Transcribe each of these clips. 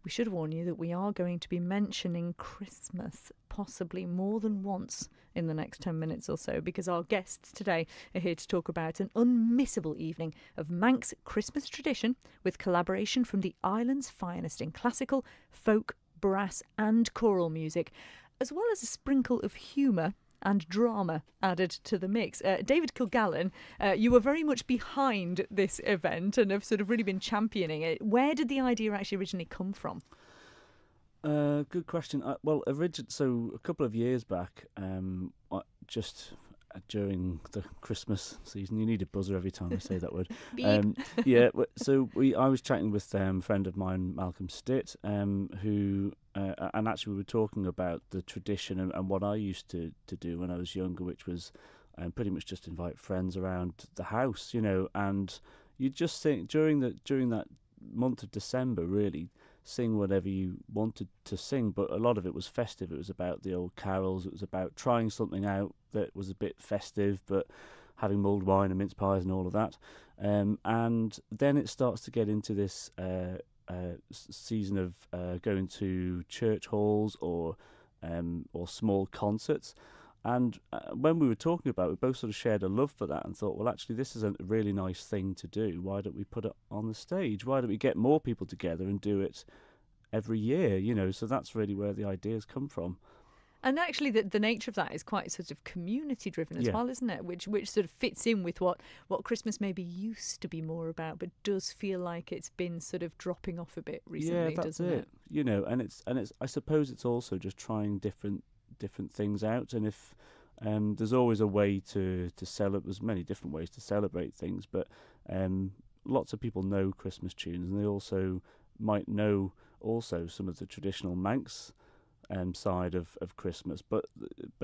we should warn you that we are going to be mentioning Christmas possibly more than once in the next 10 minutes or so, because our guests today are here to talk about an unmissable evening of Manx Christmas tradition with collaboration from the island's finest in classical, folk, brass and choral music, as well as a sprinkle of humour and drama added to the mix. David Kilgallon, you were very much behind this event and have sort of really been championing it. Where did the idea actually originally come from? Good question. So a couple of years back, just during the Christmas season, you need a buzzer every time I say that word. I was chatting with a friend of mine, Malcolm Stitt, who and actually we were talking about the tradition and what I used to do when I was younger, which was pretty much just invite friends around the house, and you just think during that month of December, really sing whatever you wanted to sing, but a lot of it was festive. It was about the old carols. It was about trying something out that was a bit festive, but having mulled wine and mince pies and all of that. And then it starts to get into this season of going to church halls or small concerts. And when we were talking about it, we both sort of shared a love for that and thought, well, actually, this is a really nice thing to do. Why don't we put it on the stage? Why don't we get more people together and do it every year? So that's really where the ideas come from. And actually, the nature of that is quite sort of community-driven as well, isn't it? Which sort of fits in with what Christmas maybe used to be more about, but does feel like it's been sort of dropping off a bit recently, doesn't it? And it's I suppose it's also just trying different things out, and if there's always a way to celebrate. There's many different ways to celebrate things, but lots of people know Christmas tunes, and they also might know also some of the traditional Manx side of Christmas, but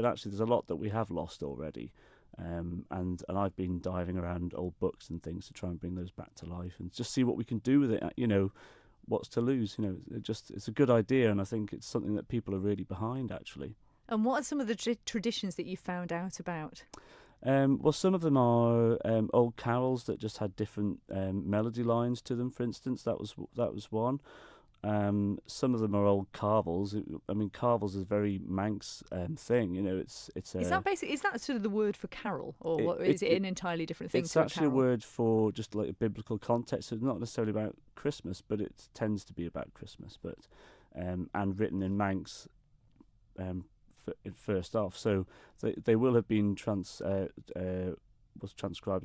actually there's a lot that we have lost already, and I've been diving around old books and things to try and bring those back to life and just see what we can do with it. What's to lose? It's a good idea, and I think it's something that people are really behind, actually. And what are some of the traditions that you found out about? Well, some of them are old carols that just had different melody lines to them. For instance, that was one. Some of them are old carvels. I mean, carvels is a very Manx thing. It's is that sort of the word for carol, or is it an entirely different thing? It's actually a word for just like a biblical context. So it's not necessarily about Christmas, but it tends to be about Christmas. But and written in Manx. First off, so they will have been transcribed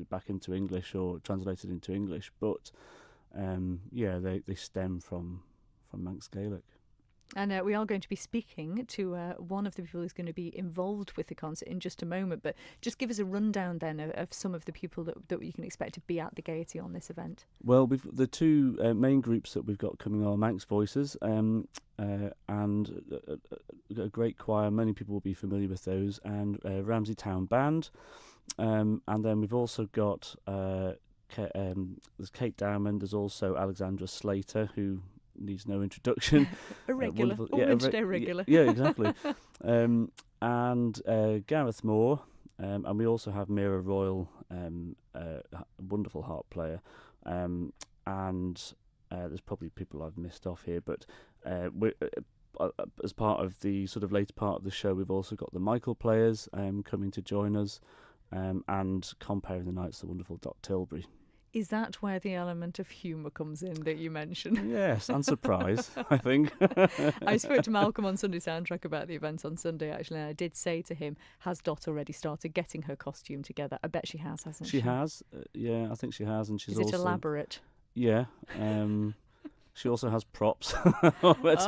back into English or translated into English, but they stem from Manx Gaelic. And we are going to be speaking to one of the people who's going to be involved with the concert in just a moment, but just give us a rundown then of some of the people that you can expect to be at the Gaiety on this event. Well, the two main groups that we've got coming are Manx Voices and a great choir. Many people will be familiar with those, and Ramsey Town Band. And then we've also got there's Kate Dowman, there's also Alexandra Slater, who needs no introduction. A regular, regular. Yeah, exactly. And Gareth Moore, and we also have Mira Royal, a wonderful harp player, and there's probably people I've missed off here, but as part of the sort of later part of the show, we've also got the Michael players coming to join us, and comparing the nights, the wonderful Doc Tilbury. Is that where the element of humour comes in that you mentioned? Yes, and surprise, I think. I spoke to Malcolm on Sunday Soundtrack about the event on Sunday, actually, and I did say to him, has Dot already started getting her costume together? I bet she has, hasn't she? She has, I think she has. And she's Is it elaborate? Yeah. She also has props, which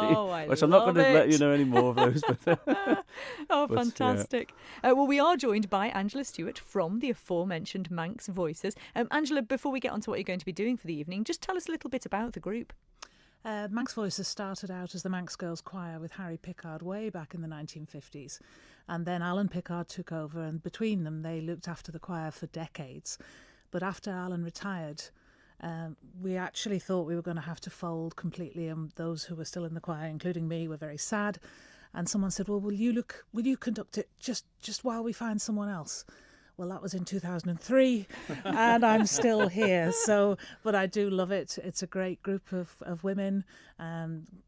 I'm not going to let you know any more of those. But fantastic. Yeah. Well, we are joined by Angela Stewart from the aforementioned Manx Voices. Angela, before we get on to what you're going to be doing for the evening, just tell us a little bit about the group. Manx Voices started out as the Manx Girls Choir with Harry Pickard way back in the 1950s. And then Alan Pickard took over, and between them they looked after the choir for decades. But after Alan retired, we actually thought we were going to have to fold completely, and those who were still in the choir, including me, were very sad. And someone said, well, will you conduct it just while we find someone else? Well, that was in 2003, and I'm still here. But I do love it. It's a great group of women,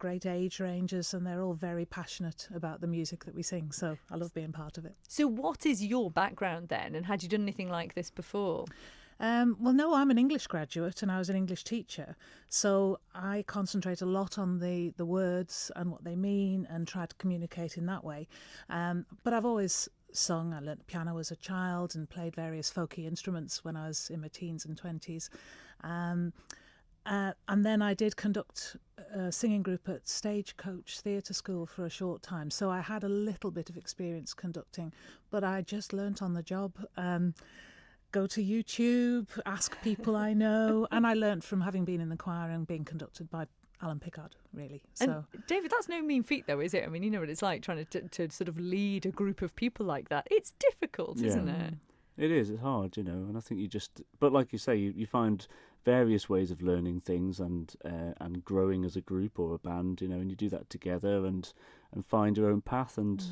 great age ranges, and they're all very passionate about the music that we sing. So I love being part of it. So what is your background then, and had you done anything like this before? Well, no, I'm an English graduate and I was an English teacher. So I concentrate a lot on the words and what they mean and try to communicate in that way. But I've always sung. I learnt piano as a child and played various folky instruments when I was in my teens and 20s. And then I did conduct a singing group at Stagecoach Theatre School for a short time. So I had a little bit of experience conducting, but I just learnt on the job. Go to YouTube, ask people I know, and I learnt from having been in the choir and being conducted by Alan Pickard, really. So, and David, that's no mean feat, though, is it? I mean, you know what it's like trying to sort of lead a group of people like that. It's difficult, isn't it? It is. It's hard, and I think but like you say, you find various ways of learning things and growing as a group or a band, and you do that together and find your own path. And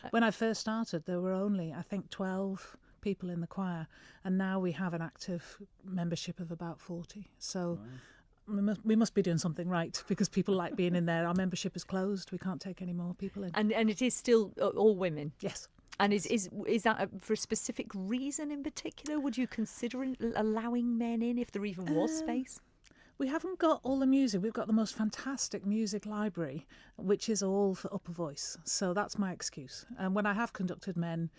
when I first started, there were only, I think, 12 people in the choir, and now we have an active membership of about 40. So we must be doing something right, because people like being in there. Our membership is closed. We can't take any more people in. And it is still all women? Yes. And is that for a specific reason in particular? Would you consider allowing men in if there even was space? We haven't got all the music. We've got the most fantastic music library, which is all for upper voice. So that's my excuse. And when I have conducted men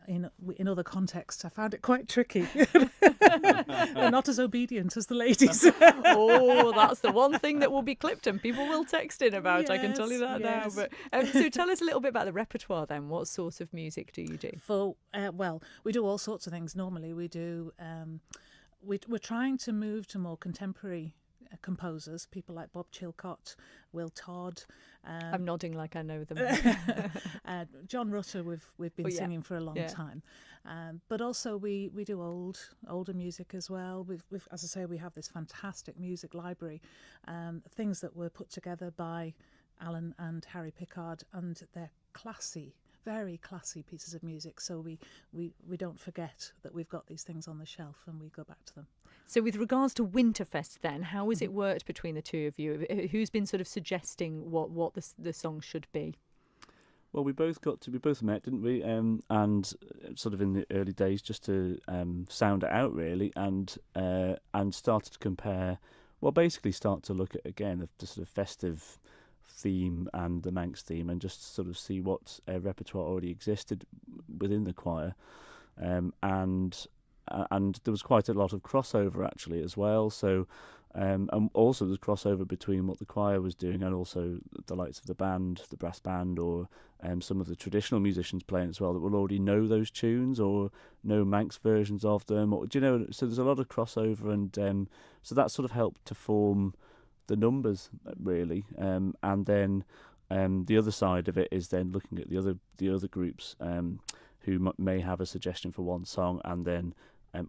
in other contexts, I found it quite tricky. They're not as obedient as the ladies. Oh, that's the one thing that will be clipped and people will text in about. Yes, I can tell you that now. But so tell us a little bit about the repertoire then. What sort of music do you do? Well, we do all sorts of things. Normally we do... we're trying to move to more contemporary composers, people like Bob Chilcott, Will Todd. I'm nodding like I know them. John Rutter, we've been singing for a long time. But also we do older music as well. We've, as I say, we have this fantastic music library, things that were put together by Alan and Harry Pickard, and they're classy, very classy pieces of music. So we don't forget that we've got these things on the shelf and we go back to them. So with regards to Winterfest then, how has it worked between the two of you? Who's been sort of suggesting what the song should be? Well, we both met, didn't we? And sort of in the early days, just to sound it out really, and started to compare. Well, basically start to look at again the sort of festive theme and the Manx theme, and just sort of see what repertoire already existed within the choir, and there was quite a lot of crossover actually as well. So, and also there's crossover between what the choir was doing and also the likes of the band, the brass band, or some of the traditional musicians playing as well that will already know those tunes or know Manx versions of them. Or so there's a lot of crossover, and so that sort of helped to form the numbers really. And then the other side of it is then looking at the other groups who may have a suggestion for one song, and then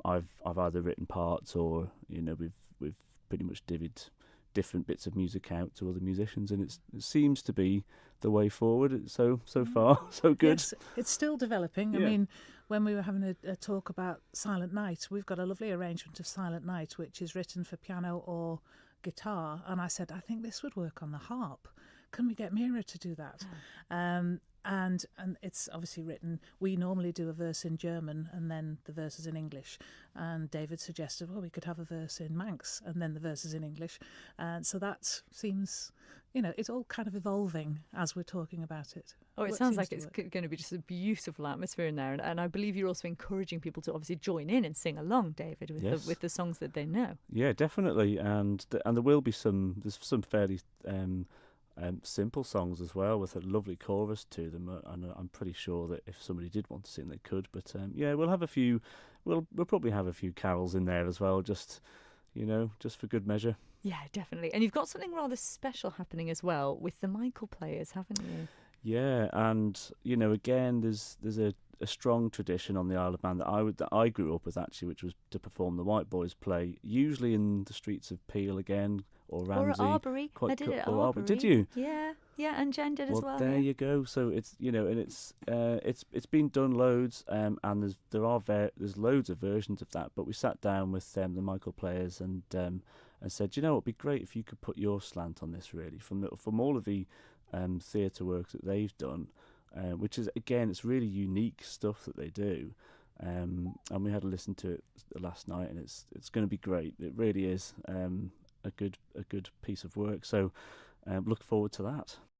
I've either written parts or we've pretty much divvied different bits of music out to other musicians, and it seems to be the way forward. So far so good. Yes, it's still developing. I mean, when we were having a talk about Silent Night, we've got a lovely arrangement of Silent Night which is written for piano or guitar, and I said I think this would work on the harp. Can we get Mira to do that? And it's obviously written. We normally do a verse in German and then the verses in English. And David suggested, well, we could have a verse in Manx and then the verses in English. And so that seems, it's all kind of evolving as we're talking about it. Oh, it sounds like it's going to be just a beautiful atmosphere in there. And I believe you're also encouraging people to obviously join in and sing along, David, with the songs that they know. Yeah, definitely. And there will be there's some fairly simple songs as well with a lovely chorus to them, and I'm pretty sure that if somebody did want to sing they could, but we'll have a few we'll probably have a few carols in there as well, just for good measure. Yeah, definitely. And you've got something rather special happening as well with the Michael players, haven't you? Yeah, and again there's a strong tradition on the Isle of Man that I grew up with actually, which was to perform the White Boys play, usually in the streets of Peel again, or Ramsey. Or at Arbury. I did it at Arbury. Did you? Yeah, and Jen did as well. There yeah. you go. So it's and it's been done loads, and there's loads of versions of that. But we sat down with the Michael players and said, it'd be great if you could put your slant on this, really, from all of the theatre works that they've done, which is, again, it's really unique stuff that they do. And we had a listen to it last night, and it's going to be great. It really is a good piece of work. So look forward to that.